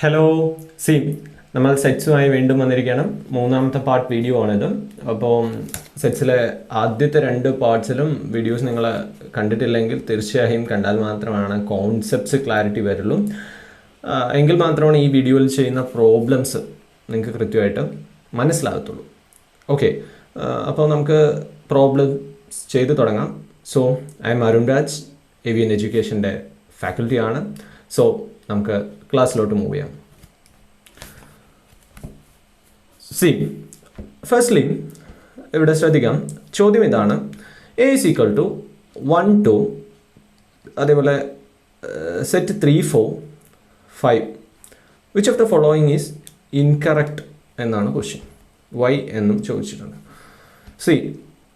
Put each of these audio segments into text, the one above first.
Hello C നമ്മൾ സെറ്റ്സുമായി വീണ്ടും വന്നിരിക്കുകയാണ്. മൂന്നാമത്തെ പാർട്ട് വീഡിയോ ആണിത്. അപ്പോൾ സെറ്റ്സിലെ ആദ്യത്തെ 2 പാർട്സിലും വീഡിയോസ് നിങ്ങൾ കണ്ടിട്ടില്ലെങ്കിൽ തീർച്ചയായും കണ്ടാൽ മാത്രമാണ് കോൺസെപ്റ്റ്സ് ക്ലാരിറ്റി വരുള്ളൂ. എങ്കിൽ മാത്രമാണ് ഈ വീഡിയോയിൽ ചെയ്യുന്ന പ്രോബ്ലംസ് നിങ്ങൾക്ക് കൃത്യമായിട്ട് മനസ്സിലാകത്തുള്ളൂ. ഓക്കെ, അപ്പോൾ നമുക്ക് പ്രോബ്ലംസ് ചെയ്ത് തുടങ്ങാം. So I'm Arun Raj, Avian എഡ്യൂക്കേഷൻ്റെ ഫാക്കൽറ്റിയാണ്. സോ നമുക്ക് ക്ലാസ്സിലോട്ട് മൂവ് ചെയ്യാം. സി ഫസ്റ്റ്ലി ഇവിടെ ശ്രദ്ധിക്കാം. ചോദ്യം ഇതാണ്: എ ഈസ് ഈക്വൽ ടു 1 2, അതേപോലെ set 3 4 5. Which of the following is incorrect എന്നാണ് ക്വസ്റ്റ്യൻ. വൈ എന്നും ചോദിച്ചിട്ടുണ്ട്. സി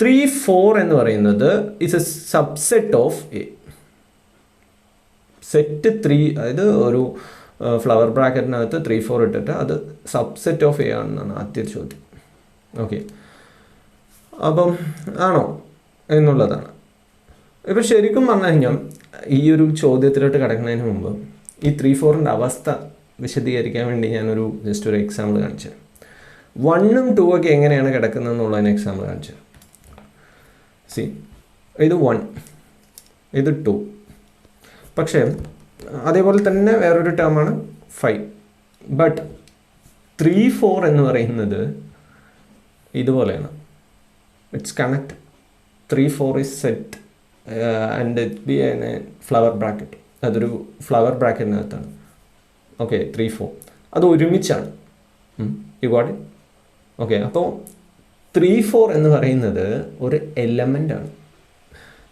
3 4 എന്ന് പറയുന്നത് is A subset of A. Set 3, അതായത് ഒരു ഫ്ലവർ ബ്രാക്കറ്റിനകത്ത് 3 4 ഇട്ടിട്ട് അത് സബ്സെറ്റ് ഓഫ് എ ആണെന്നാണ് ആദ്യത്തെ ചോദ്യം. ഓക്കെ, അപ്പം ആണോ എന്നുള്ളതാണ്. ഇപ്പം ശരിക്കും പറഞ്ഞു കഴിഞ്ഞാൽ ഈ ഒരു ചോദ്യത്തിലോട്ട് കിടക്കുന്നതിന് മുമ്പ് ഈ 3 4ൻ്റെ അവസ്ഥ വിശദീകരിക്കാൻ വേണ്ടി ഞാനൊരു ജസ്റ്റ് ഒരു എക്സാമ്പിൾ കാണിച്ചു. 1ഉം 2 ഒക്കെ എങ്ങനെയാണ് കിടക്കുന്നത് എന്നുള്ളതിന് എക്സാമ്പിൾ കാണിച്ചു. സി, ഇത് 1, ഇത് 2. പക്ഷേ അതേപോലെ തന്നെ വേറൊരു ടേമാണ് 5. ബട്ട് 3 4 എന്ന് പറയുന്നത് ഇതുപോലെയാണ്. It's connect. 3 4 is set and it be N flower bracket. അതൊരു ഫ്ലവർ ബ്രാക്കറ്റിനകത്താണ്. ഓക്കെ, 3 4 അത് ഒരുമിച്ചാണ്. U got it? ഓക്കെ, അപ്പോൾ 3 4 എന്ന് പറയുന്നത് ഒരു എലമെൻ്റാണ്.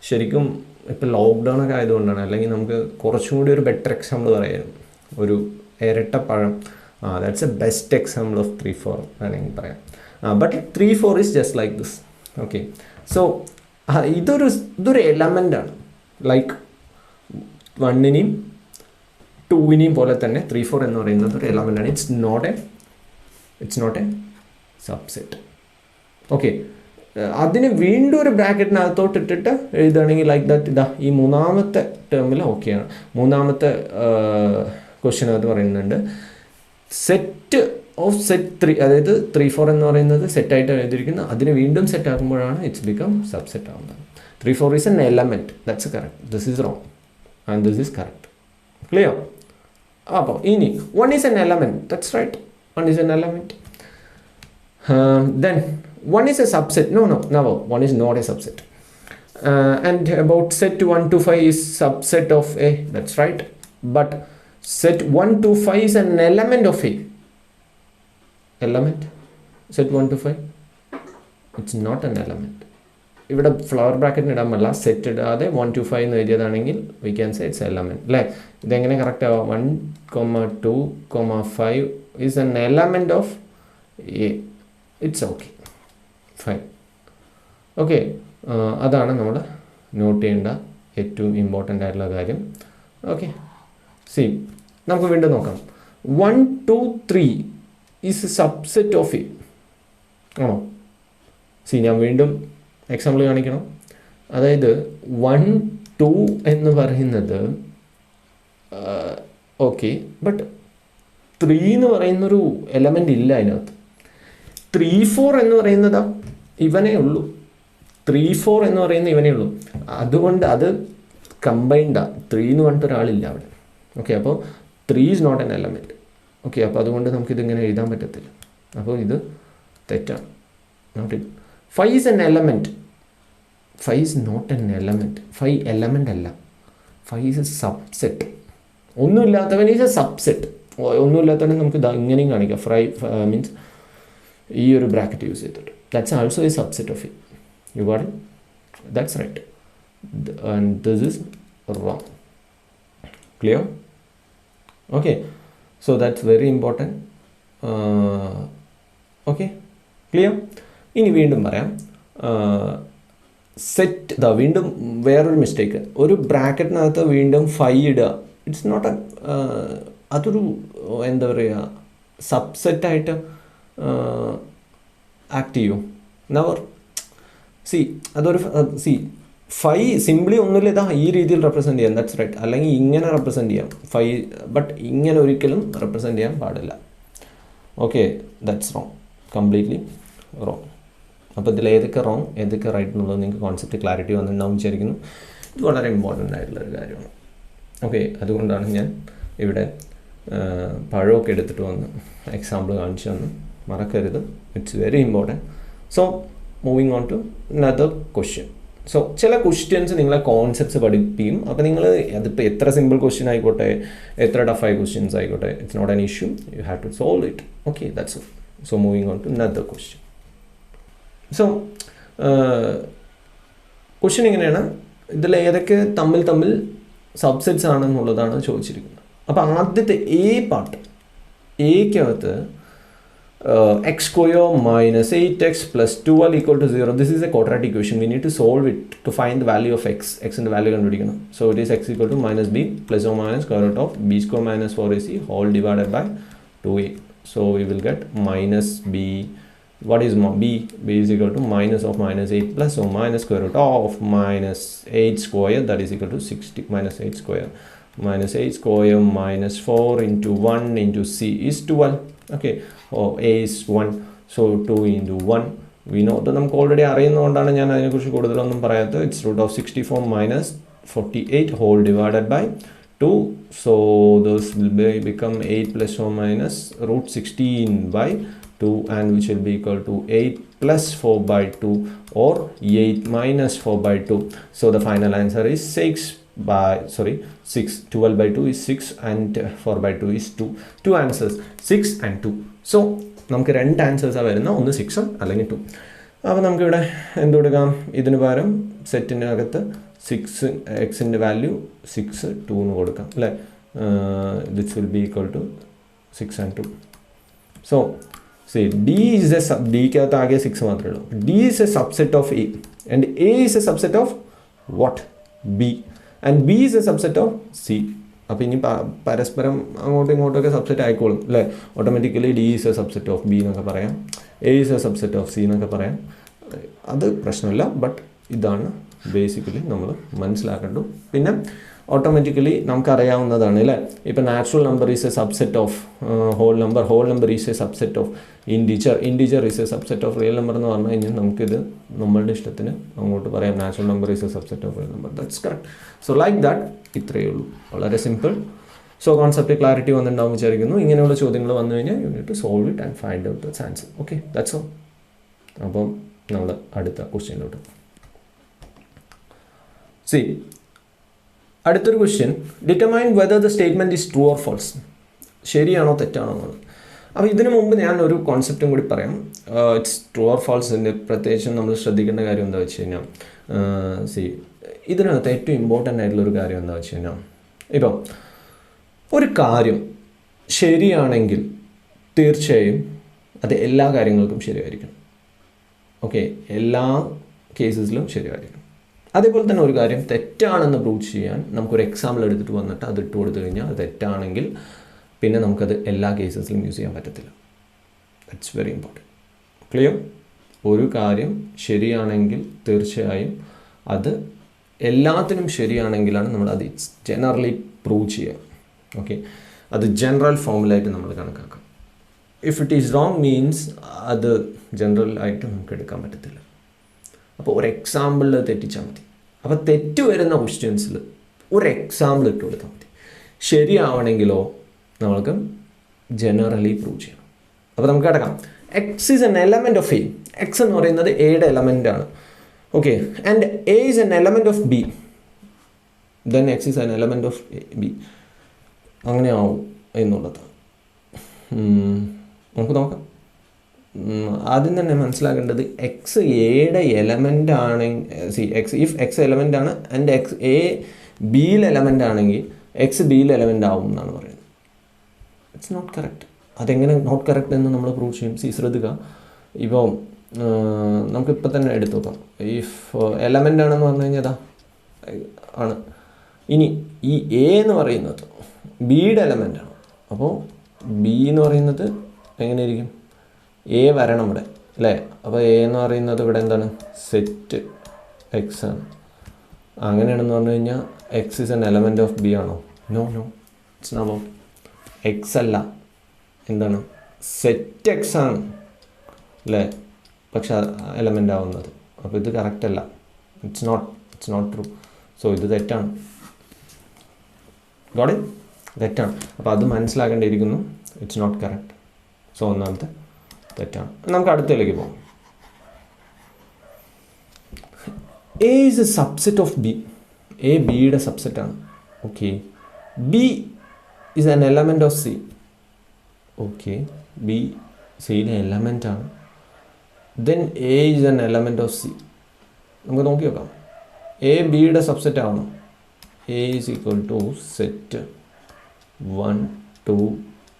ശരിക്കും ഇപ്പോൾ ലോക്ക്ഡൗൺ ഒക്കെ ആയതുകൊണ്ടാണ്, അല്ലെങ്കിൽ നമുക്ക് കുറച്ചും കൂടി ഒരു ബെറ്റർ എക്സാമ്പിൾ പറയാം. ഒരു ഇരട്ടപ്പഴം, that's a best example of 3 4 വേണമെങ്കിൽ പറയാം. But 3 4 is just like this. Okay, so ഇതൊരു എലമെൻ്റാണ്. ലൈക്ക് 1നെയും 2നെയും പോലെ തന്നെ 3 4 എന്ന് പറയുന്നത് ഒരു എലമെൻ്റാണ്. It's not A subset. Okay, അതിന് വീണ്ടും ഒരു ബ്രാക്കറ്റിനകത്തോട്ട് ഇട്ടിട്ട് എഴുതുകയാണെങ്കിൽ ലൈക്ക് ദാറ്റ്. ഇതാ ഈ മൂന്നാമത്തെ ടേമിൽ ഓക്കെയാണ്. മൂന്നാമത്തെ ക്വസ്റ്റ്യനകത്ത് പറയുന്നുണ്ട് സെറ്റ് ഓഫ് സെറ്റ് 3, അതായത് 3 4 എന്ന് പറയുന്നത് സെറ്റായിട്ട് എഴുതിയിരിക്കുന്നത്. അതിന് വീണ്ടും സെറ്റ് ആക്കുമ്പോഴാണ് ഇറ്റ്സ് ബിക്കം സബ്സെറ്റ് ആവുന്നത്. 3 4 is an element. That's correct. This is wrong and this is correct. Clear? അപ്പോൾ ഇനി 1 is an element. That's right. 1 is an element. Then 1 is a subset. No, 1 is not a subset. And about set 1 to 5 is subset of A. That's right. But set 1 to 5 is an element of A. Element. Set 1 to 5. It's not an element. ഇവിടെ flower ബ്രാക്കറ്റിന് ഇടാമല്ല, set ഇടാതെ 1 to 5 എന്ന് എഴുതിയതാണെങ്കിൽ we can say it's element. അല്ലേ? ഇതെങ്ങനെ correct ആവാം? 1 2 5 is an element of A. It's okay, fine. Okay, അതാണ് നമ്മൾ നോട്ട് ചെയ്യേണ്ട ഏറ്റവും ഇമ്പോർട്ടൻ്റ് ആയിട്ടുള്ള കാര്യം. ഓക്കെ, സി നമുക്ക് വീണ്ടും നോക്കാം. 1 2 3 is a subset of A ആണോ? സി, ഞാൻ വീണ്ടും എക്സാമ്പിൾ കാണിക്കണം. അതായത് 1 2 എന്ന് പറയുന്നത് ഓക്കെ, ബട്ട് 3 എന്ന് പറയുന്നൊരു എലമെൻ്റ് ഇല്ല അതിനകത്ത്. 3 4 എന്ന് പറയുന്നത് ഇവനേ ഉള്ളൂ. 3 4 എന്ന് പറയുന്ന ഇവനേ ഉള്ളൂ. അതുകൊണ്ട് അത് കമ്പൈൻഡാണ്. 3 എന്ന് പറഞ്ഞിട്ട് ഒരാളില്ല അവിടെ. ഓക്കെ, അപ്പോൾ 3 is not an element. Okay, അപ്പോൾ അതുകൊണ്ട് നമുക്കിതിങ്ങനെ എഴുതാൻ പറ്റത്തില്ല. അപ്പോൾ ഇത് തെറ്റാണ്. Note it. 5 is an element. 5 is not an element. 5 element അല്ല. 5 ഈസ് എ സബ്സെറ്റ്. ഒന്നുമില്ലാത്തവൻ ഈസ് എ സബ്സെറ്റ്. ഒന്നുമില്ലാത്തവനെ നമുക്ക് ഇങ്ങനെയും കാണിക്കാം. 5 മീൻസ് ഈ ഒരു ബ്രാക്കറ്റ് യൂസ് ചെയ്തിട്ട്. That's also a subset of A. You got it? That's right. And this is wrong. Clear? Okay, so that's very important. Okay, clear? ഇനി വീണ്ടും പറയാം. സെറ്റ് വീണ്ടും വേറൊരു മിസ്റ്റേക്ക്. ഒരു ബ്രാക്കറ്റിനകത്ത് വീണ്ടും 5 ഇടുക. ഇറ്റ്സ് നോട്ട് എ അതൊരു എന്താ പറയുക സബ്സെറ്റായിട്ട് ആക്ട് ചെയ്യും. നെവർ. അതൊരു ഫൈ സിംപ്ലി ഒന്നുമില്ല, ഇതാ ഈ രീതിയിൽ റെപ്രസെൻറ്റ് ചെയ്യാം, ദാറ്റ്സ് റൈറ്റ്. അല്ലെങ്കിൽ ഇങ്ങനെ റെപ്രസെൻറ്റ് ചെയ്യാം ഫൈ, ബട്ട് ഇങ്ങനെ ഒരിക്കലും റെപ്രസെൻറ്റ് ചെയ്യാൻ പാടില്ല. Okay, that's wrong, completely wrong. അപ്പോൾ ഇതിൽ ഏതൊക്കെ റോങ് ഏതൊക്കെ റൈറ്റ് എന്നുള്ളത് നിങ്ങൾക്ക് കോൺസെപ്റ്റ് ക്ലാരിറ്റി വന്നിട്ടുണ്ടാവും വിചാരിക്കുന്നു. ഇത് വളരെ ഇമ്പോർട്ടൻ്റ് ആയിട്ടുള്ളൊരു കാര്യമാണ്. ഓക്കെ, അതുകൊണ്ടാണ് ഞാൻ ഇവിടെ പഴമൊക്കെ എടുത്തിട്ട് വന്ന് എക്സാമ്പിൾ കാണിച്ചു തന്നു, മറക്കരുത്, it's very important. So moving on to another question. So ചില ക്വസ്റ്റ്യൻസ് നിങ്ങളെ കോൺസെപ്റ്റ്സ് പഠിപ്പിക്കും. അപ്പോൾ നിങ്ങൾ അതിപ്പോൾ എത്ര സിമ്പിൾ ക്വസ്റ്റ്യൻ ആയിക്കോട്ടെ, എത്ര ടഫായ ക്വസ്റ്റ്യൻസ് ആയിക്കോട്ടെ, it's not an issue, you have to solve it. Okay, that's it. So moving on to another question. So question ഇങ്ങനെയാണ്, ഇതിൽ ഏതൊക്കെ തമ്മിൽ സബ്സെറ്റ്സ് ആണെന്നുള്ളതാണ് ചോദിച്ചിരിക്കുന്നത്. അപ്പോൾ ആദ്യത്തെ എ പാർട്ട്, എക്കകത്ത് x square minus 8x plus 12 equal to 0. This is a quadratic equation. We need to solve it to find the value of x. X ന്റെ വാല്യൂ കണ്ടുപിടിക്കണം. So it is x equal to minus b plus or minus square root of b square minus 4ac whole divided by 2a. So we will get minus b. What is b? B is equal to minus of minus 8 plus or minus square root of minus 8 square, that is equal to 60 minus 8 square. Minus 8 square minus 4 into 1 into c is 12. Okay, a is 1, so 2 into 1. We know that നമുക്ക് already അറിയുന്നതുകൊണ്ടാണ് ഞാൻ അതിനെക്കുറിച്ച് കൂടുതലൊന്നും പറയാത്തത്. It's root of 64 minus 48 whole divided by 2. So this will become 8 plus or minus root 16 by 2, and which will be equal to 8 plus 4 by 2 or 8 minus 4 by 2. So the final answer is 6. 12 by 2 is 6 and 4 by 2 is 2. Two answers, 6 and 2. So നമുക്ക് രണ്ട് ആൻസേഴ്സാണ് വരുന്നത്, ഒന്ന് 6 അല്ലെങ്കിൽ 2. അപ്പോൾ നമുക്കിവിടെ എന്ത് കൊടുക്കാം, ഇതിന് പകരം സെറ്റിനകത്ത് 6 എക്സിൻ്റെ വാല്യൂ 6 2 എന്ന് കൊടുക്കാം അല്ലേ. This will be equal to 6 and 2. So see d is a sub, d ക്കകത്ത് ആകെ 6 മാത്രമേ ഉള്ളൂ. d is a subset of a and a is a subset of what? b. And b is a subset of c. അപ്പോൾ ഇനി പരസ്പരം അങ്ങോട്ടും ഇങ്ങോട്ടൊക്കെ subset ആയിക്കോളും അല്ലേ. Automatically d is a subset of b എന്നൊക്കെ പറയാം, a is a subset of c എന്നൊക്കെ പറയാം, അത് പ്രശ്നമില്ല. ബട്ട് ഇതാണ് ബേസിക്കലി നമ്മൾ മനസ്സിലാക്കേണ്ടത്. പിന്നെ ഓട്ടോമാറ്റിക്കലി നമുക്കറിയാവുന്നതാണ് അല്ലേ, ഇപ്പോൾ natural number is a subset of whole number is a subset of integer is a subset of real number എന്ന് പറഞ്ഞു കഴിഞ്ഞാൽ നമുക്കിത് നമ്മളുടെ ഇഷ്ടത്തിന് അങ്ങോട്ട് പറയാം, natural number is a subset of real number, that's correct. So like that, ഇത്രയേ ഉള്ളൂ, വളരെ സിമ്പിൾ. സോ കോൺസെപ്റ്റ് ക്ലാരിറ്റി വന്നിട്ടുണ്ടാവും വിചാരിക്കുന്നു. ഇങ്ങനെയുള്ള ചോദ്യങ്ങൾ വന്നു കഴിഞ്ഞാൽ you need to solve it and find out the answer. Okay, that's all. അപ്പം നമ്മൾ അടുത്ത ക്വസ്റ്റ്യനിലോട്ട് സി. അടുത്തൊരു question, determine whether the statement is true or false, ശരിയാണോ തെറ്റാണോ എന്നുള്ളത്. അപ്പോൾ ഇതിനു മുമ്പ് ഞാൻ ഒരു കോൺസെപ്റ്റും കൂടി പറയാം. ഇറ്റ്സ് ട്രൂ ഓർ ഫോൾസിൻ്റെ പ്രത്യേകിച്ചും നമ്മൾ ശ്രദ്ധിക്കേണ്ട കാര്യം എന്താ വെച്ച് കഴിഞ്ഞാൽ, ഇതിനകത്ത് ഏറ്റവും ഇമ്പോർട്ടൻ്റ് ആയിട്ടുള്ളൊരു കാര്യം എന്താ വെച്ച് കഴിഞ്ഞാൽ, ഇപ്പം ഒരു കാര്യം ശരിയാണെങ്കിൽ തീർച്ചയായും അത് എല്ലാ കാര്യങ്ങൾക്കും ശരിയായിരിക്കണം. ഓക്കെ, എല്ലാ കേസസിലും ശരിയായിരിക്കണം. അതേപോലെ തന്നെ ഒരു കാര്യം തെറ്റാണെന്ന് പ്രൂവ് ചെയ്യാൻ നമുക്കൊരു എക്സാമ്പിൾ എടുത്തിട്ട് വന്നിട്ട് അത് ഇട്ട് കൊടുത്തു കഴിഞ്ഞാൽ അത് തെറ്റാണെങ്കിൽ പിന്നെ നമുക്കത് എല്ലാ കേസസിലും യൂസ് ചെയ്യാൻ പറ്റത്തില്ല. That's very important. ക്ലിയർ? ഒരു കാര്യം ശരിയാണെങ്കിൽ തീർച്ചയായും അത് എല്ലാത്തിനും ശരിയാണെങ്കിലാണ് നമ്മൾ അത് ജനറലി പ്രൂവ് ചെയ്യുക. ഓക്കെ, അത് ജനറൽ ഫോമുലായിട്ട് നമ്മൾ കണക്കാക്കാം. If it is wrong means അത് ജനറൽ ആയിട്ട് നമുക്ക് എടുക്കാൻ പറ്റത്തില്ല. അപ്പോൾ ഒരു എക്സാമ്പിളിൽ തെറ്റിച്ചാൽ മതി. അപ്പോൾ തെറ്റ് വരുന്ന ക്വസ്റ്റ്യൻസിൽ ഒരു എക്സാമ്പിൾ ഇട്ട് കൊടുത്താൽ മതി. ശരിയാവണമെങ്കിലോ നമ്മൾക്ക് ജനറലി പ്രൂവ് ചെയ്യണം. അപ്പോൾ നമുക്ക് കിടക്കാം, X is an element of A. X എന്ന് പറയുന്നത് എയുടെ എലമെൻ്റ് ആണ്. Okay, and A is an element of B, then X is an element of B. അങ്ങനെ ആവും എന്നുള്ളത് നമുക്ക് നോക്കാം. ആദ്യം തന്നെ മനസ്സിലാക്കേണ്ടത് എക്സ് എയുടെ എലമെൻ്റ് ആണെങ്കിൽ ഇഫ് എക്സ് എലമെൻ്റ് ആണ് ആൻഡ് എക്സ് എ ബിയിൽ എലമെൻ്റ് ആണെങ്കിൽ എക്സ് ബിയിൽ എലമെൻ്റ് ആവും എന്നാണ് പറയുന്നത്. It's not correct. അതെങ്ങനെ നോട്ട് കറക്റ്റ് എന്ന് നമ്മൾ പ്രൂവ് ചെയ്യും? ശ്രദ്ധിക്കുക. ഇപ്പോൾ നമുക്കിപ്പോൾ തന്നെ എടുത്തു നോക്കാം. ഇഫ് എലമെൻ്റ് ആണെന്ന് പറഞ്ഞു കഴിഞ്ഞാൽ അതാ ആണ്. ഇനി ഈ എ എന്ന് പറയുന്നത് ബിയുടെ എലമെൻ്റ് ആണ്. അപ്പോൾ ബി എന്ന് പറയുന്നത് എങ്ങനെയായിരിക്കും? എ വരണം ഇവിടെ അല്ലേ. അപ്പോൾ എ എന്ന് പറയുന്നത് ഇവിടെ എന്താണ്? സെറ്റ് എക്സ് ആണ്. അങ്ങനെയാണെന്ന് പറഞ്ഞു കഴിഞ്ഞാൽ X is an element of B ആണോ? No, it's not about X അല്ല, എന്താണ് സെറ്റ് എക്സ് ആണ് അല്ലേ പക്ഷെ എലമെൻ്റ് ആവുന്നത്. അപ്പോൾ ഇത് കറക്റ്റ് അല്ല, ഇറ്റ്സ് നോട്ട് ട്രൂ. സോ ഇത് തെറ്റാണ്. Got it? തെറ്റാണ്. അപ്പോൾ അത് മനസ്സിലാക്കേണ്ടിയിരിക്കുന്നു. It's not correct. സോ ഒന്നാമത്തെ തെറ്റാണ്. നമുക്ക് അടുത്തതിലേക്ക് പോകാം. A is a subset of B. A ബിയുടെ സബ്സെറ്റാണ്. Okay. B is an element of C. Okay, B സിയിലെ എലമെൻ്റാണ്. Then A is an element of C. നമുക്ക് നോക്കി നോക്കാം. എ ബിയുടെ സബ്സെറ്റ് ആവണം. A is equal to set 1, 2,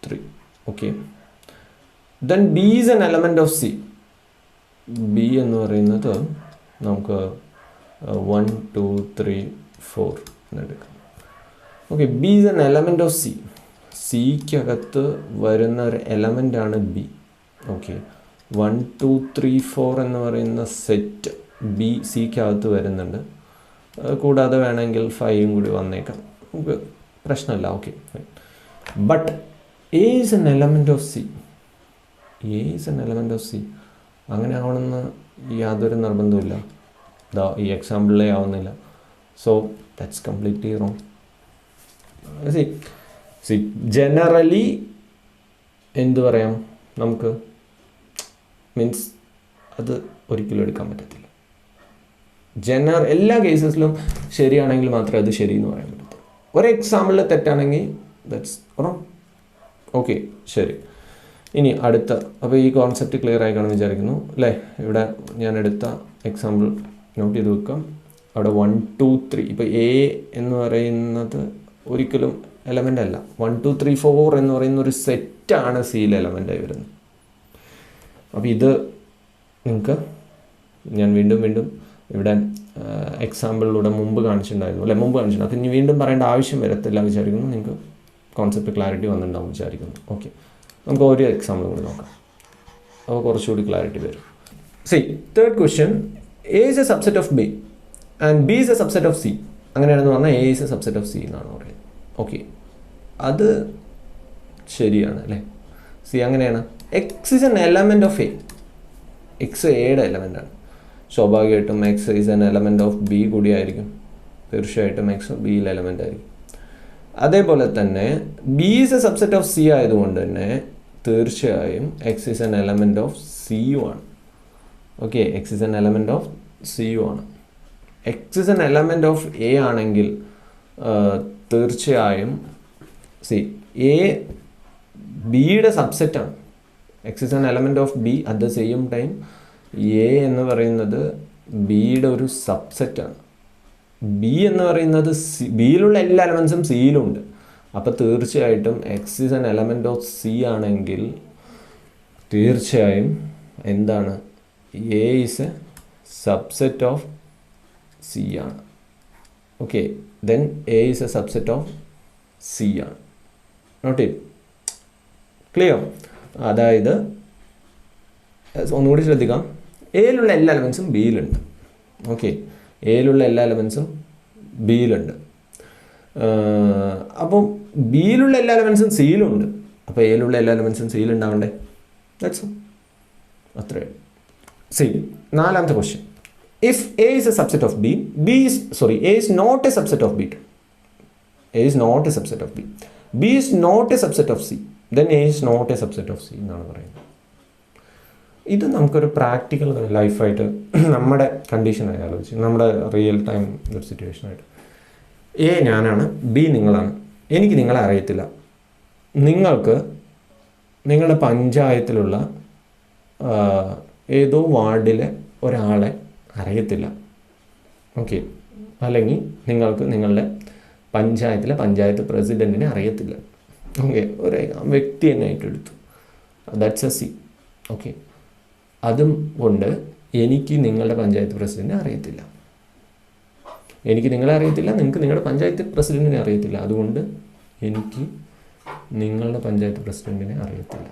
3. Okay. Then B is an element of C. B എന്ന് പറയുന്നത് നമുക്ക് 1, 2, 3, 4 എന്നെടുക്കാം. Okay, B is an element of C. സിക്കകത്ത് വരുന്ന ഒരു എലമെൻ്റാണ് ബി. ഓക്കെ, 1, 2, 3, 4 എന്ന് പറയുന്ന സെറ്റ് ബി സിക്കകത്ത് വരുന്നുണ്ട്. കൂടാതെ വേണമെങ്കിൽ 5 കൂടി വന്നേക്കാം, നമുക്ക് പ്രശ്നമില്ല. Okay, but A is an element of C. A is an element of C. അങ്ങനെ ആവണമെന്ന് യാതൊരു നിർബന്ധമില്ല. ഈ എക്സാമ്പിളിലേ ആവുന്നില്ല. So that's completely wrong. C generally എന്തു പറയാം നമുക്ക്, മീൻസ് അത് ഒരിക്കലും എടുക്കാൻ പറ്റത്തില്ല. എല്ലാ കേസസിലും ശരിയാണെങ്കിൽ മാത്രമേ അത് ശരി എന്ന് പറയാൻ പറ്റത്തുള്ളൂ. ഒരു എക്സാമ്പിളിൽ തെറ്റാണെങ്കിൽ ദാറ്റ്സ് റോങ്. ഓക്കെ, ശരി. ഇനി അടുത്ത, അപ്പോൾ ഈ കോൺസെപ്റ്റ് ക്ലിയർ ആയി കാണുമെന്ന് വിചാരിക്കുന്നു അല്ലേ? ഇവിടെ ഞാൻ എടുത്ത എക്സാമ്പിൾ നോട്ട് ചെയ്ത് വെക്കാം. അവിടെ 1, 2, 3. ഇപ്പോൾ എ എന്ന് പറയുന്നത് ഒരിക്കലും എലമെൻ്റ് അല്ല. 1, 2, 3, 4 എന്ന് പറയുന്ന ഒരു സെറ്റാണ് സിയിൽ എലമെൻ്റായി വരുന്നത്. അപ്പോൾ ഇത് നിങ്ങൾക്ക് ഞാൻ വീണ്ടും ഇവിടെ എക്സാമ്പിളിലൂടെ മുമ്പ് കാണിച്ചിട്ടുണ്ടായിരുന്നു അല്ലേ? മുമ്പ് കാണിച്ചിട്ടുണ്ട്. അത് ഇനി വീണ്ടും പറയേണ്ട ആവശ്യം വരത്തില്ല വിചാരിക്കുന്നു. നിങ്ങൾക്ക് കോൺസെപ്റ്റ് ക്ലാരിറ്റി വന്നിട്ടുണ്ടാവും വിചാരിക്കുന്നു. ഓക്കെ, നമുക്ക് ഒരു എക്സാമ്പിൾ കൂടി നോക്കാം. അപ്പോൾ കുറച്ചുകൂടി ക്ലാരിറ്റി വരും. C, third question, A is a subset of B and B is a subset of C. അങ്ങനെയാണെന്ന് പറഞ്ഞാൽ A is a subset of C എന്നാണ് പറയുന്നത്. ഓക്കെ, അത് ശരിയാണ് അല്ലേ? സി അങ്ങനെയാണ്. X is an element of A. X എയുടെ എലമെൻ്റാണ്. സ്വാഭാവികമായിട്ടും X is an element of B കൂടിയായിരിക്കും. തീർച്ചയായിട്ടും എക്സ് ബിയിൽ എലമെൻ്റ് ആയിരിക്കും. അതേപോലെ തന്നെ B is a subset of C ആയതുകൊണ്ട് തന്നെ തീർച്ചയായും X is an element of C U ആണ്. Okay, X is an element of C U ആണ്. X is an element of A ആണെങ്കിൽ തീർച്ചയായും എ ബിയുടെ സബ്സെറ്റാണ്. X is an element of B. At the same time A എന്ന് പറയുന്നത് ബിയുടെ ഒരു സബ്സെറ്റാണ്. ബി എന്ന് പറയുന്നത് ബിയിലുള്ള എല്ലാ എലമെൻസും സിയിലുണ്ട്. അപ്പോൾ തീർച്ചയായിട്ടും X is an element of C ആണെങ്കിൽ തീർച്ചയായും എന്താണ്, A is a subset of C ആണ്. Okay, then A is a subset of C ആണ്. Note it? ക്ലിയർ? അതായത് ഒന്നുകൂടി ശ്രദ്ധിക്കാം. എയിലുള്ള എല്ലാ എലമെൻസും ബിയിലുണ്ട്. ഓക്കെ, എയിലുള്ള എല്ലാ എലമെൻസും ബിയിലുണ്ട്. അപ്പോൾ ബിയിലുള്ള എല്ലാ എലമെൻസും സിയിലുണ്ട്. അപ്പോൾ എയിലുള്ള എല്ലാ എലമെൻസും സിയിലുണ്ടാവണ്ടേ? ദാറ്റ്സ് അത്രേ. സി, നാലാമത്തെ question. If A is a subset of B, a is not A subset of B. A is not A subset of b. B is not A subset of c. Then A is not A subset of C എന്നാണ് പറയുന്നത്. ഇത് നമുക്കൊരു practical ലൈഫായിട്ട് നമ്മുടെ കണ്ടീഷനായി ആലോചിച്ച്, നമ്മുടെ real time ഒരു സിറ്റുവേഷനായിട്ട്, A ഞാനാണ്, B നിങ്ങളാണ്. എനിക്ക് നിങ്ങളെ അറിയത്തില്ല. നിങ്ങൾക്ക് നിങ്ങളുടെ പഞ്ചായത്തിലുള്ള ഏതോ വാർഡിലെ ഒരാളെ അറിയത്തില്ല. ഓക്കെ, അല്ലെങ്കിൽ നിങ്ങൾക്ക് നിങ്ങളുടെ പഞ്ചായത്ത് പ്രസിഡൻറ്റിനെ അറിയത്തില്ല. ഓക്കെ, ഒരു വ്യക്തി തന്നെ ഏറ്റെടുത്തു. That's A C. ഓക്കെ, അതും കൊണ്ട് എനിക്ക് നിങ്ങളുടെ പഞ്ചായത്ത് പ്രസിഡൻറ്റിനെ അറിയത്തില്ല. എനിക്ക് നിങ്ങളെ അറിയത്തില്ല, നിങ്ങൾക്ക് നിങ്ങളുടെ പഞ്ചായത്ത് പ്രസിഡൻറ്റിനെ അറിയത്തില്ല. അതുകൊണ്ട് എനിക്ക് നിങ്ങളുടെ പഞ്ചായത്ത് പ്രസിഡൻറ്റിനെ അറിയത്തില്ല.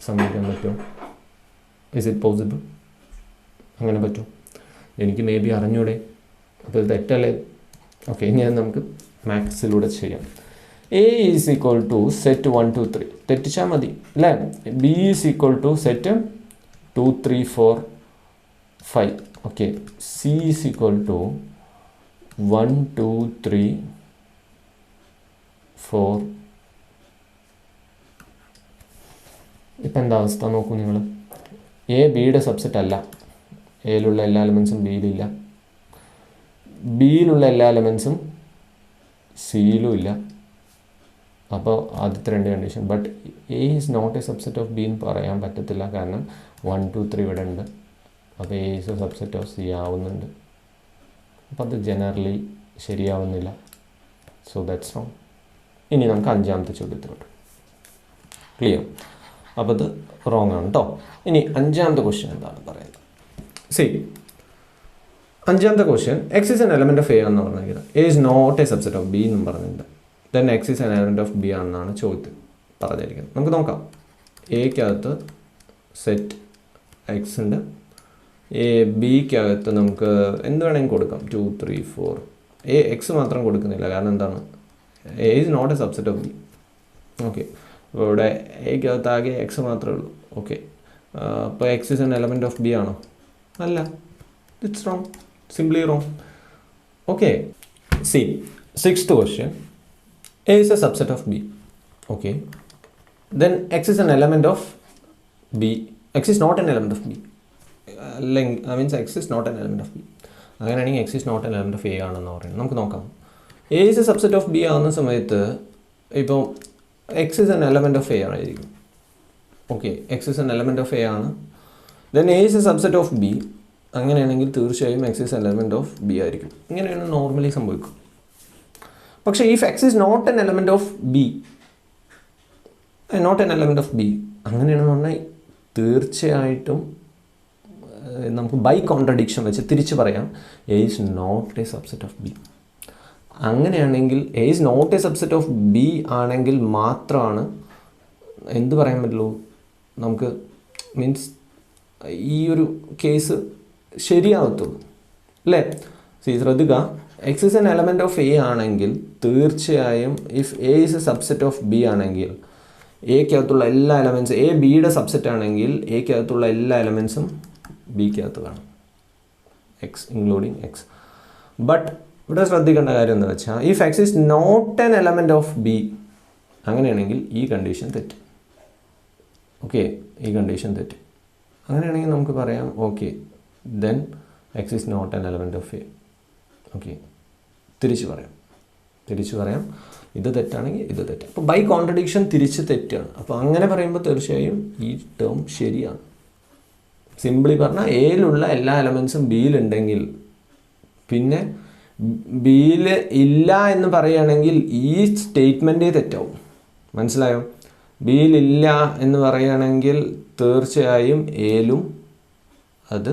സമ്മതിക്കാൻ പറ്റുമോ? Is it possible? അങ്ങനെ പറ്റും? എനിക്ക് മേ ബി അറിഞ്ഞൂടെ, അപ്പോൾ ഇത് തെറ്റല്ലേ? ഓക്കെ, ഇനി അത് നമുക്ക് മാത്സിലൂടെ ചെയ്യാം. A is equal to set 1 2 3 തെറ്റിച്ചാൽ മതി അല്ലേ? B is equal to set 2 3 4 5. Okay, c is equal to 1 2 3 4. ഇപ്പം എന്താ അവസ്ഥ നോക്കൂ നിങ്ങൾ. എ ബിയുടെ സബ്സെറ്റ് അല്ല. എയിലുള്ള എല്ലാ എലമെൻസും ബിയിലില്ല, ബിയിലുള്ള എല്ലാ എലമെൻസും സിയിലും ഇല്ല. അപ്പോൾ ആദ്യത്തെ 2 condition. But A is not A subset of B എന്ന് പറയാൻ പറ്റത്തില്ല, കാരണം 1 2 3 ഇവിടെ ഉണ്ട്. അപ്പോൾ A is a subset of C ആവുന്നുണ്ട്. അപ്പോൾ അത് ജനറലി ശരിയാവുന്നില്ല. So that's wrong. ഇനി നമുക്ക് 5ാമത്തെ ചോദ്യത്തിലോട്ട്. ക്ലിയർ? അപ്പോൾ ഇത് റോങ് ആണ് കേട്ടോ. ഇനി 5ാമത്തെ ക്വസ്റ്റ്യൻ എന്താണ് പറയുന്നത്? സി, 5ാമത്തെ question X is an element of A എന്ന് പറഞ്ഞിരിക്കുന്നത്. A is not A subset of B എന്നും പറഞ്ഞിട്ടുണ്ട്. Then X is an element of B ആണെന്നാണ് ചോദ്യത്തിൽ പറഞ്ഞിരിക്കുന്നത്. നമുക്ക് നോക്കാം. എക്കകത്ത് സെറ്റ് എക്സ് ഉണ്ട്, എ ബിക്കകത്ത് നമുക്ക് എന്ത് വേണമെങ്കിൽ കൊടുക്കാം, 2 3 4. എ എക്സ് മാത്രം കൊടുക്കുന്നില്ല, കാരണം എന്താണ്, A is not A subset of B. Okay, അപ്പോൾ ഇവിടെ എക്കകത്ത് ആകെ എക്സ് മാത്രമേ ഉള്ളൂ. ഓക്കെ, അപ്പോൾ X is an element of B ആണോ? അല്ല, it's wrong, simply wrong. Okay, C, 6th question. A is a subset of B. Okay. Then X is an element of B. X is not an element of B. Means X is not an element of B. അങ്ങനെയാണെങ്കിൽ X is not an element of A ആണെന്ന് പറയുന്നത്. നമുക്ക് നോക്കാം. A is a subset of B ആവുന്ന സമയത്ത് ഇപ്പോൾ X is an element of A ആയിരിക്കും. Okay, X is an element of A ആണ്. Then A is a subset of B. അങ്ങനെയാണെങ്കിൽ തീർച്ചയായും X is an element of B ആയിരിക്കും. ഇങ്ങനെയാണ് normally സംഭവിക്കും. പക്ഷേ if X is not an element of B, അങ്ങനെയാണെന്ന് പറഞ്ഞാൽ തീർച്ചയായിട്ടും നമുക്ക് ബൈ കോൺട്രഡിക്ഷൻ വെച്ച് തിരിച്ച് പറയാം, A is not a subset of B. അങ്ങനെയാണെങ്കിൽ A is not a subset of B ആണെങ്കിൽ മാത്രമാണ് എന്ത് പറയാൻ പറ്റുള്ളൂ നമുക്ക്, മീൻസ് ഈ ഒരു കേസ് ശരിയാവത്തുള്ളൂ അല്ലേ? ശ്രദ്ധിക്കുക, X is an element of A ആണെങ്കിൽ തീർച്ചയായും if A is a subset of B ആണെങ്കിൽ എക്കകത്തുള്ള എല്ലാ എലമെൻസും, എ ബിയുടെ സബ്സെറ്റ് ആണെങ്കിൽ എക്കകത്തുള്ള എല്ലാ എലമെൻസും ബിക്കകത്ത് കാണും, എക്സ് ഇൻക്ലൂഡിങ് എക്സ്. ബട്ട് ഇവിടെ ശ്രദ്ധിക്കേണ്ട കാര്യം എന്താ വെച്ചാൽ, if X is not an element of B, അങ്ങനെയാണെങ്കിൽ ഈ കണ്ടീഷൻ തെറ്റും. ഓക്കെ, ഈ കണ്ടീഷൻ തെറ്റും. അങ്ങനെയാണെങ്കിൽ നമുക്ക് പറയാം okay, then X is not an element of A. Okay, തിരിച്ചു പറയാം ഇത് തെറ്റാണെങ്കിൽ ഇത് തെറ്റാണ്. അപ്പോൾ ബൈ കോൺട്രഡിക്ഷൻ തിരിച്ച് തെറ്റാണ്. അപ്പോൾ അങ്ങനെ പറയുമ്പോൾ തീർച്ചയായും ഈ ടേം ശരിയാണ്. സിംപ്ലി പറഞ്ഞാൽ എയിലുള്ള എല്ലാ എലമെൻസും ബിയിലുണ്ടെങ്കിൽ പിന്നെ ബിയിൽ ഇല്ല എന്ന് പറയുകയാണെങ്കിൽ ഈ സ്റ്റേറ്റ്മെൻറ്റേ തെറ്റാവും. മനസ്സിലായോ? ബിയിലില്ല എന്ന് പറയുകയാണെങ്കിൽ തീർച്ചയായും എയിലും അത്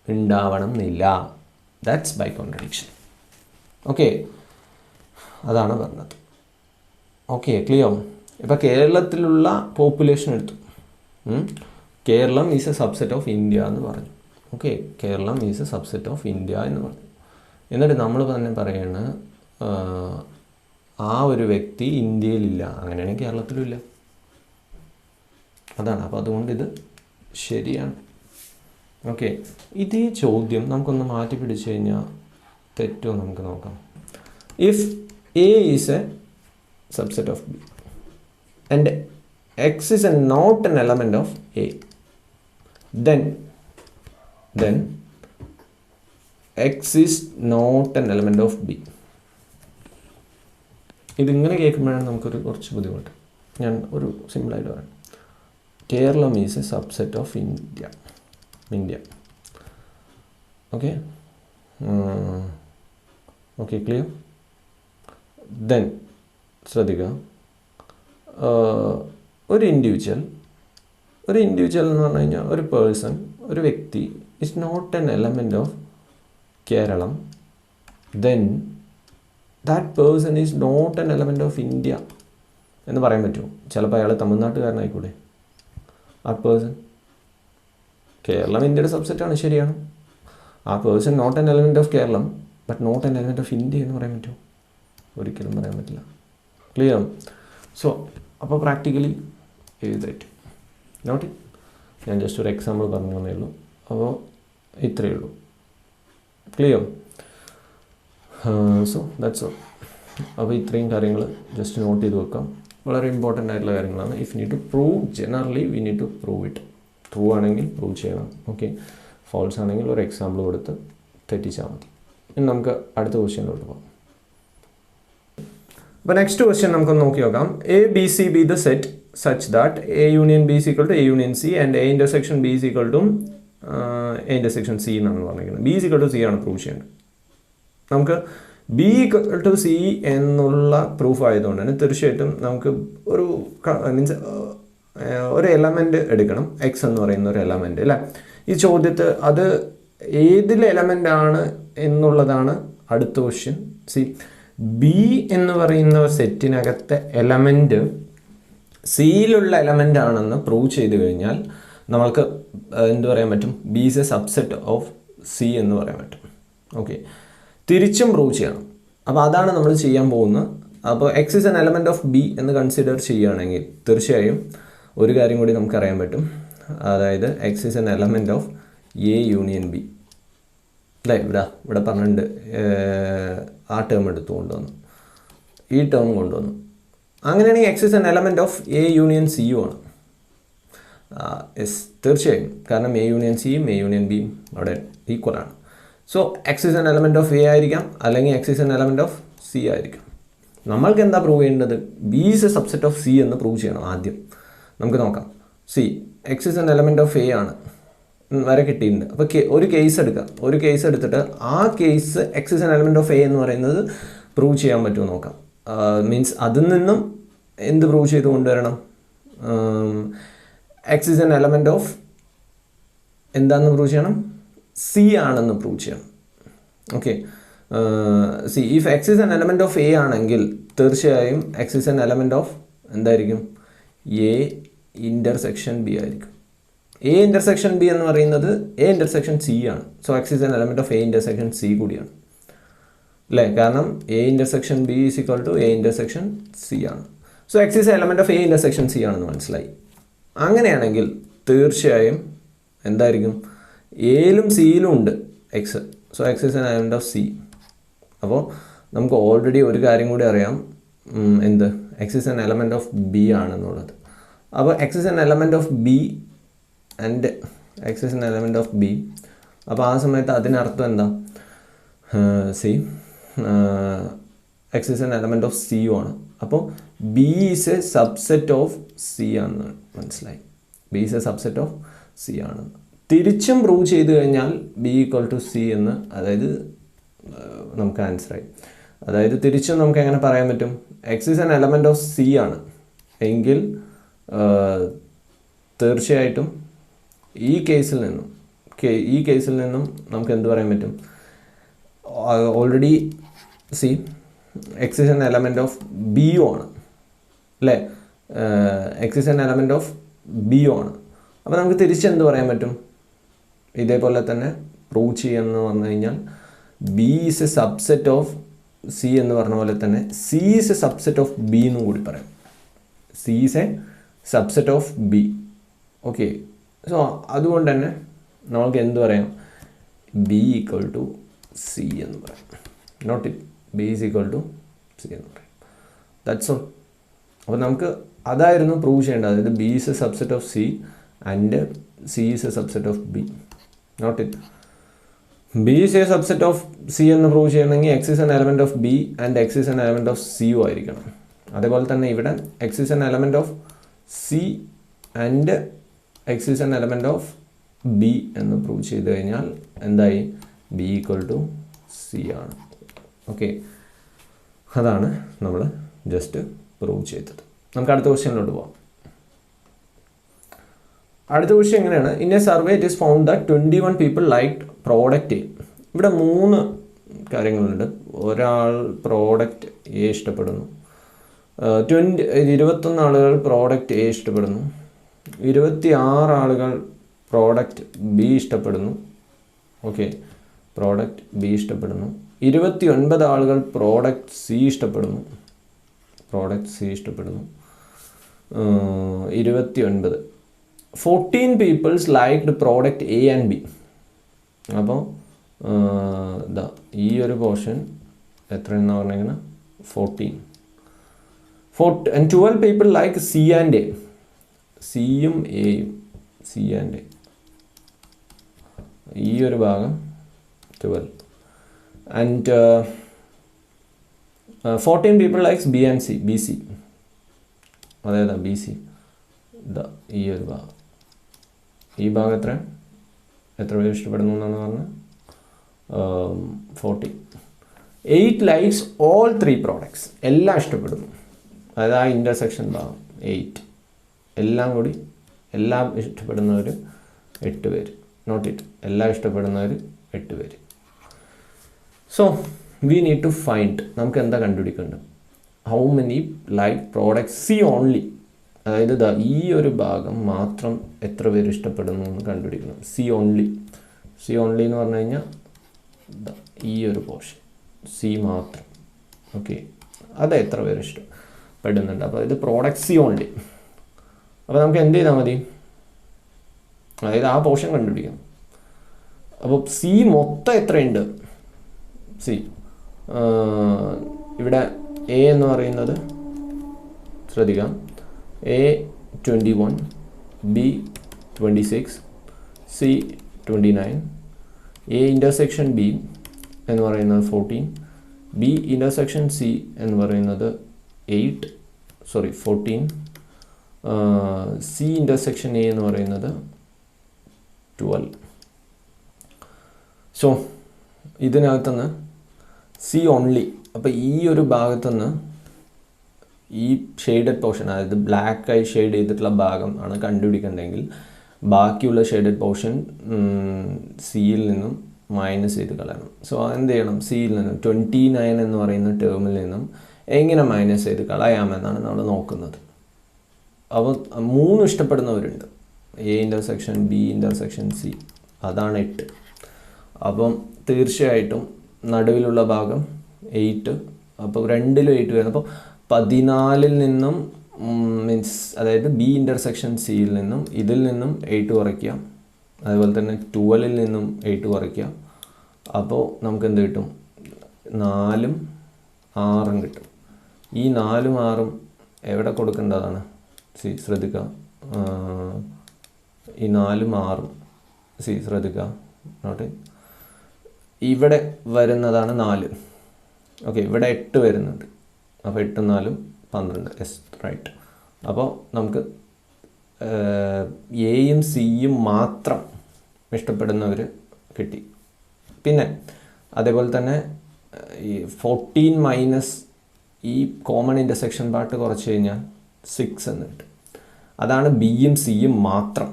ഉണ്ടാവണം എന്നില്ല. That's by contradiction. ഓക്കെ, അതാണ് പറഞ്ഞത്. Okay, clear? ഇപ്പോൾ കേരളത്തിലുള്ള പോപ്പുലേഷൻ എടുത്തു. Kerala is a subset of India എന്ന് പറഞ്ഞു. Okay, Kerala is a subset of India എന്ന് പറഞ്ഞു. എന്നിട്ട് നമ്മൾ തന്നെ പറയാണ് ആ ഒരു വ്യക്തി ഇന്ത്യയിലില്ല, അങ്ങനെയാണെങ്കിൽ കേരളത്തിലും ഇല്ല. അതാണ്. അപ്പോൾ അതുകൊണ്ട് ഇത് ശരിയാണ്. ഓക്കെ, ഇതേ ചോദ്യം നമുക്കൊന്ന് മാറ്റി പിടിച്ചു കഴിഞ്ഞാൽ തെറ്റോ നമുക്ക് നോക്കാം. If A is a subset of B and X is A not an element of A, then X is not an element of B. ഇതിങ്ങനെ കേൾക്കുമ്പോഴാണ് നമുക്കൊരു കുറച്ച് ബുദ്ധിമുട്ട്. ഞാൻ ഒരു സിമ്പിളായിട്ട് പറയാം. Kerala is a subset of India. Okay, clear? Then ശ്രദ്ധിക്കുക, ഒരു ഇൻഡിവിജ്വൽ എന്ന് പറഞ്ഞു കഴിഞ്ഞാൽ ഒരു പേഴ്സൺ, ഒരു വ്യക്തി is not an element of Kerala, then that person is not an element of India എന്ന് പറയാൻ പറ്റുമോ? ചിലപ്പോൾ അയാൾ തമിഴ്നാട്ടുകാരനായിക്കൂടെ? ആ പേഴ്സൺ, കേരളം ഇന്ത്യയുടെ സബ്സെറ്റാണ്, ശരിയാണ്. ആ person not an element of Kerala, but not an element of India എന്ന് പറയാൻ പറ്റുമോ? ഒരിക്കലും പറയാൻ പറ്റില്ല. ക്ലിയർ? സോ അപ്പോൾ പ്രാക്ടിക്കലി എഴുതേറ്റ് നോട്ട്. ഞാൻ ജസ്റ്റ് ഒരു എക്സാമ്പിൾ പറഞ്ഞു തന്നേ ഉള്ളൂ. അപ്പോൾ ഇത്രയേ ഉള്ളൂ. ക്ലിയർ? So that's all. അപ്പോൾ ഇത്രയും കാര്യങ്ങൾ ജസ്റ്റ് നോട്ട് ചെയ്ത് വെക്കാം. വളരെ ഇമ്പോർട്ടൻ്റ് ആയിട്ടുള്ള കാര്യങ്ങളാണ്. If need to prove, generally we need to prove it. True ആണെങ്കിൽ പ്രൂവ് ചെയ്യണം. ഓക്കെ, ഫോൾസ് ആണെങ്കിൽ ഒരു എക്സാമ്പിൾ കൊടുത്ത് തെറ്റിച്ചാൽ മതി. ഇനി നമുക്ക് അടുത്ത ക്വസ്റ്റ്യനിലോട്ട് പോകാം. അപ്പോൾ നെക്സ്റ്റ് ക്വസ്റ്റ്യൻ നമുക്കൊന്ന് നോക്കി നോക്കാം. A B C B the set such that A union B is equal to A union C and A intersection B is equal to A intersection C എന്നാണ് പറഞ്ഞിരിക്കുന്നത്. B is equal to C ആണ് prove ചെയ്യേണ്ടത്. നമുക്ക് B equal to C എന്നുള്ള proof ആയതുകൊണ്ട് തന്നെ തീർച്ചയായിട്ടും നമുക്ക് ഒരു മീൻസ് ഒരു എലമെൻറ്റ് എടുക്കണം. എക്സ് എന്ന് പറയുന്ന ഒരു എലമെൻറ്റ് അല്ലേ. ഈ ചോദ്യത്തിൽ അത് ഏതിൽ എലമെൻ്റ് ആണ് എന്നുള്ളതാണ് അടുത്ത ക്വസ്റ്റ്യൻ. സി, ബി എന്ന് പറയുന്ന സെറ്റിനകത്തെ എലമെൻറ്റ് സിയിലുള്ള എലമെൻ്റ് ആണെന്ന് പ്രൂവ് ചെയ്ത് കഴിഞ്ഞാൽ നമ്മൾക്ക് എന്ത് പറയാൻ പറ്റും? B is a subset of C എന്ന് പറയാൻ പറ്റും. ഓക്കെ, തിരിച്ചും പ്രൂവ് ചെയ്യണം. അപ്പോൾ അതാണ് നമ്മൾ ചെയ്യാൻ പോകുന്നത്. അപ്പോൾ X is an element of B എന്ന് കൺസിഡർ ചെയ്യുകയാണെങ്കിൽ തീർച്ചയായും ഒരു കാര്യം കൂടി നമുക്കറിയാൻ പറ്റും. അതായത് X is an element of A union B അല്ലേ. ഇവിടെ പറഞ്ഞിട്ടുണ്ട്, ആ ടേം എടുത്തു കൊണ്ടുവന്നു, ഈ ടേം കൊണ്ടുവന്നു. അങ്ങനെയാണെങ്കിൽ X is an element of A union സിയും ആണ്. യെസ്, തീർച്ചയായും. കാരണം എ യൂണിയൻ സിയും എ യൂണിയൻ ബിയും അവിടെ ഈക്വലാണ്. So X is an element of A ആയിരിക്കാം, അല്ലെങ്കിൽ X is an element of C ആയിരിക്കാം. നമ്മൾക്ക് എന്താ പ്രൂവ് ചെയ്യേണ്ടത്? B is a subset of C എന്ന് പ്രൂവ് ചെയ്യണം. ആദ്യം നമുക്ക് നോക്കാം. C, X is an element of A ആണ് വരെ കിട്ടിയിട്ടുണ്ട്. അപ്പോൾ ഒരു കേസ് എടുക്കാം. ഒരു കേസ് എടുത്തിട്ട് ആ case X is an element of A എന്ന് പറയുന്നത് പ്രൂവ് ചെയ്യാൻ പറ്റുമോ നോക്കാം. മീൻസ് അതിൽ നിന്നും എന്ത് പ്രൂവ് ചെയ്ത് കൊണ്ടുവരണം? X is an element of എന്താണെന്ന് പ്രൂവ് ചെയ്യണം? സി ആണെന്ന് പ്രൂവ് ചെയ്യണം. Okay, C, if X is an element of A ആണെങ്കിൽ തീർച്ചയായും X is an element of എന്തായിരിക്കും? എ ഇൻ്റർസെക്ഷൻ ബി ആയിരിക്കും. എ ഇൻ്റർസെക്ഷൻ ബി എന്ന് പറയുന്നത് എ ഇൻ്റർസെക്ഷൻ സി ആണ്. So X is an element of A intersection C കൂടിയാണ് അല്ലേ. കാരണം A intersection B is equal to A intersection C ആണ്. So X is element of A intersection C ആണെന്ന് മനസ്സിലായി. അങ്ങനെയാണെങ്കിൽ തീർച്ചയായും എന്തായിരിക്കും? എയിലും സിയിലും ഉണ്ട് X. So X is an element of C. അപ്പോൾ നമുക്ക് ഓൾറെഡി ഒരു കാര്യം കൂടി അറിയാം. എന്ത്? X is an element of B ആണെന്നുള്ളത്. അപ്പോൾ X is an element of B and X is an element of B. അപ്പോൾ ആ സമയത്ത് അതിനർത്ഥം എന്താ? C, X is an element of C ആണ്. അപ്പോൾ B is a subset of C ആണെന്ന് മനസ്സിലായി. B is a subset of C ആണെന്ന് തിരിച്ചും പ്രൂവ് ചെയ്ത് കഴിഞ്ഞാൽ ബി ഈക്വൽ ടു സി എന്ന്, അതായത് നമുക്ക് ആൻസറായി. അതായത് തിരിച്ചും നമുക്ക് എങ്ങനെ പറയാൻ പറ്റും? X is an element of C ആണ് എങ്കിൽ തീർച്ചയായിട്ടും ഈ കേസിൽ നിന്നും നമുക്ക് എന്ത് പറയാൻ പറ്റും? Already C, X is an element of B ആണ് അല്ലേ. X is an element of B ആണ്. അപ്പോൾ നമുക്ക് തിരിച്ചെന്ത് പറയാൻ പറ്റും? ഇതേപോലെ തന്നെ പ്രൂവ് ചെയ്യാമെന്ന് പറഞ്ഞു കഴിഞ്ഞാൽ B is a subset of C എന്ന് പറഞ്ഞ പോലെ തന്നെ C is a subset of B എന്നും കൂടി പറയാം. C is a subset of B. Okay, so അതുകൊണ്ട് തന്നെ നമുക്ക് എന്ത് പറയാം? ബി ഈക്വൽ ടു സി എന്ന് പറയാം. Not it, B is equal to C എന്ന് പറയാം. That's all. അപ്പോൾ നമുക്ക് അതായിരുന്നു പ്രൂവ് ചെയ്യേണ്ടത്. അതായത് B is a subset of C and C is a subset of B. Not it, B is a subset of C എന്ന് prove ചെയ്യണമെങ്കിൽ X is an element of B and X is an element of സിയും ആയിരിക്കണം. അതേപോലെ തന്നെ ഇവിടെ X is an element of C and X is an element of B എന്ന് prove ചെയ്ത് കഴിഞ്ഞാൽ എന്തായി? ബി ഈക്വൽ ടു സി ആണ്. ഓക്കെ, അതാണ് നമ്മൾ ജസ്റ്റ് പ്രൂവ് ചെയ്തത്. നമുക്ക് അടുത്ത ക്വസ്റ്റ്യനിലോട്ട് പോകാം. അടുത്ത ക്വസ്റ്റ്യൻ എങ്ങനെയാണ്? In A survey it is found that 21 people liked product A. ഇവിടെ 3 കാര്യങ്ങളുണ്ട്. ഒരാൾ പ്രോഡക്റ്റ് എ ഇഷ്ടപ്പെടുന്നു, 21 ആളുകൾ പ്രോഡക്റ്റ് എ ഇഷ്ടപ്പെടുന്നു, 26 ആളുകൾ പ്രോഡക്റ്റ് ബി ഇഷ്ടപ്പെടുന്നു. ഓക്കെ, പ്രോഡക്റ്റ് ബി ഇഷ്ടപ്പെടുന്നു, 29 ആളുകൾ പ്രോഡക്റ്റ് സി ഇഷ്ടപ്പെടുന്നു. 29. 14 peoples liked product A and B. അപ്പോൾ ഈ ഒരു പോർഷൻ എത്രയെന്നാണ് പറഞ്ഞിരിക്കുന്നത്? 14. And 12 people like C and A. സിയും എയും, സി ആൻഡ് എ, ഈ ഒരു ഭാഗം 12. And 14 people likes B and C, BC. അതേതാ BC? ഈ ഒരു ഭാഗം, ഈ ഭാഗം എത്ര പേര് ഇഷ്ടപ്പെടുന്നു എന്നാണ് പറഞ്ഞത്? 40. 8 likes all 3 products. എല്ലാം ഇഷ്ടപ്പെടുന്നു. അതായത് ആ ഇൻ്റർസെക്ഷൻ ഭാഗം 8. എല്ലാം കൂടി, എല്ലാം ഇഷ്ടപ്പെടുന്നവർ 8 പേര്. നോട്ട് ഇറ്റ്, എല്ലാം ഇഷ്ടപ്പെടുന്നവർ 8 പേര്. So we need to find, നമുക്ക് എന്താ കണ്ടുപിടിക്കേണ്ടത്? How many like product C only. അതായത് ഈ ഒരു ഭാഗം മാത്രം എത്ര പേര് ഇഷ്ടപ്പെടുന്നു എന്ന് കണ്ടുപിടിക്കണം. സി ഓൺലി എന്ന് പറഞ്ഞു കഴിഞ്ഞാൽ ഈ ഒരു പോർഷൻ സി മാത്രം. ഓക്കെ, അത് എത്ര പേര് ഇഷ്ടപ്പെടുന്നുണ്ട്? അപ്പോൾ ഇത് പ്രോഡക്റ്റ് സി ഓൺലി. അപ്പോൾ നമുക്ക് എന്ത് ചെയ്താൽ മതി? അതായത് ആ പോർഷൻ കണ്ടുപിടിക്കണം. അപ്പോൾ സി മൊത്തം എത്രയുണ്ട്? സി ഇവിടെ എ എന്ന് പറയുന്നത് ശ്രദ്ധിക്കാം, A 21, B 26, C 29, A intersection B എന്ന് പറയുന്നത് 14, ബി ഇൻ്റർസെക്ഷൻ സി എന്ന് പറയുന്നത് 14, സി ഇൻ്റർസെക്ഷൻ എ എന്ന് പറയുന്നത് 12. സോ ഇതിനകത്തുനിന്ന് സി ഓൺലി, അപ്പോൾ ഈ ഒരു ഭാഗത്തുനിന്ന് ഈ ഷെയ്ഡഡ് പോർഷൻ, അതായത് ബ്ലാക്ക് ആയി ഷെയ്ഡ് ചെയ്തിട്ടുള്ള ഭാഗം ആണ് കണ്ടുപിടിക്കേണ്ടതെങ്കിൽ ബാക്കിയുള്ള ഷെയ്ഡഡ് പോർഷൻ സിയിൽ നിന്നും മൈനസ് ചെയ്ത് കളയണം. സോ എന്ത് ചെയ്യണം? സിയിൽ നിന്നും 29 എന്ന് പറയുന്ന ടേമിൽ നിന്നും എങ്ങനെ മൈനസ് ചെയ്ത് കളയാമെന്നാണ് നമ്മൾ നോക്കുന്നത്. അപ്പോൾ 3 ഇഷ്ടപ്പെടുന്നവരുണ്ട്, A intersection B intersection C, അതാണ് 8. അപ്പം തീർച്ചയായിട്ടും നടുവിലുള്ള ഭാഗം 8, അപ്പോൾ 2ലും 8 വരുന്നു. അപ്പോൾ 14 നിന്നും മീൻസ് അതായത് ബി ഇൻ്റർസെക്ഷൻ സിയിൽ നിന്നും ഇതിൽ നിന്നും 8 കുറയ്ക്കാം, അതുപോലെ തന്നെ 12 നിന്നും 8 കുറയ്ക്കാം. അപ്പോൾ നമുക്ക് എന്ത് കിട്ടും? 4ഉം 6ഉം കിട്ടും. ഈ 4ഉം 6ഉം എവിടെ കൊടുക്കേണ്ടതാണ്? ശ്രദ്ധിക്കുക, ഈ 4ഉം 6ഉം ശ്രദ്ധിക്കുക, നോട്ട് ഇവിടെ വരുന്നതാണ് 4. ഓക്കെ, ഇവിടെ 8 വരുന്നുണ്ട്. അപ്പോൾ 8ഉം 4ഉം 12. Yes, right. അപ്പോൾ നമുക്ക് എയും സിയും മാത്രം ഇഷ്ടപ്പെടുന്നവർ കിട്ടി. പിന്നെ അതേപോലെ തന്നെ ഈ 14 മൈനസ് ഈ കോമൺ ഇൻ്റർസെക്ഷൻ പാർട്ട് കുറച്ച് കഴിഞ്ഞാൽ 6 എന്ന് കിട്ടും. അതാണ് ബിയും സിയും മാത്രം.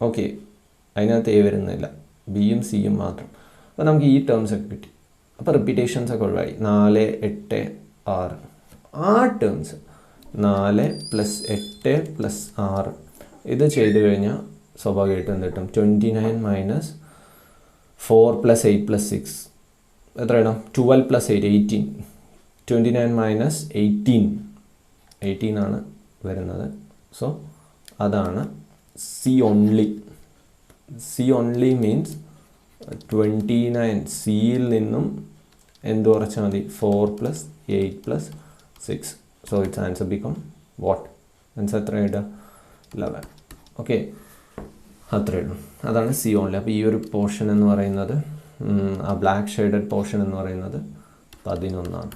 ഓക്കെ, അതിനകത്ത് എ വരുന്നില്ല, ബിയും സിയും മാത്രം. അപ്പോൾ നമുക്ക് ഈ ടേംസ് ഒക്കെ കിട്ടി. അപ്പോൾ റിപ്പീറ്റേഷൻസ് ഒക്കെ ഒഴിവായി. 4, 8, 6 ആ ടേംസ് 4 + 8 + 6 ഇത് ചെയ്ത് കഴിഞ്ഞാൽ സ്വാഭാവികമായിട്ടും എന്ത് കിട്ടും? 29 - 4 + 8 + 6 എത്ര ഇടാം? 12 + 8 18. 29 - 18 ആണ് വരുന്നത്. സോ അതാണ് C only. C only means 29 സിയിൽ നിന്നും എന്ത് കുറച്ചാൽ മതി? 4 + 8 + 6. So it's answer become what? Answer എത്ര ഇടുക? 11. ഓക്കെ, അത്രയേ ഉള്ളൂ. അതാണ് സി ഓൺലി. അപ്പോൾ ഈ ഒരു പോർഷൻ എന്ന് പറയുന്നത്, ആ ബ്ലാക്ക് ഷെയ്ഡഡ് പോർഷൻ എന്ന് പറയുന്നത് 11ആണ്.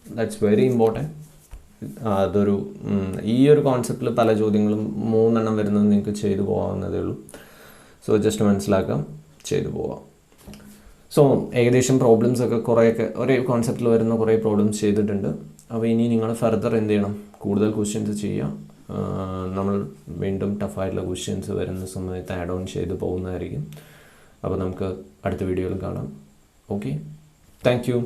That's very important. അതൊരു ഈ ഒരു കോൺസെപ്റ്റിൽ പല ചോദ്യങ്ങളും 3 എണ്ണം വരുന്നത് നിങ്ങൾക്ക് ചെയ്തു പോകാവുന്നതേ ഉള്ളൂ. സോ ജസ്റ്റ് മനസ്സിലാക്കാം, ചെയ്തു പോവാം. സോ ഏകദേശം പ്രോബ്ലംസൊക്കെ കുറേയൊക്കെ ഒരേ കോൺസെപ്റ്റിൽ വരുന്ന കുറേ പ്രോബ്ലംസ് ചെയ്തിട്ടുണ്ട്. അപ്പോൾ ഇനി നിങ്ങൾ ഫർദർ എന്ത് ചെയ്യണം? കൂടുതൽ ക്വസ്റ്റ്യൻസ് ചെയ്യുക. നമ്മൾ വീണ്ടും ടഫായിട്ടുള്ള ക്വസ്റ്റ്യൻസ് വരുന്ന സമയത്ത് ആഡ് ഓൺ ചെയ്ത് പോകുന്നതായിരിക്കും. അപ്പോൾ നമുക്ക് അടുത്ത വീഡിയോയിൽ കാണാം. Okay, thank you.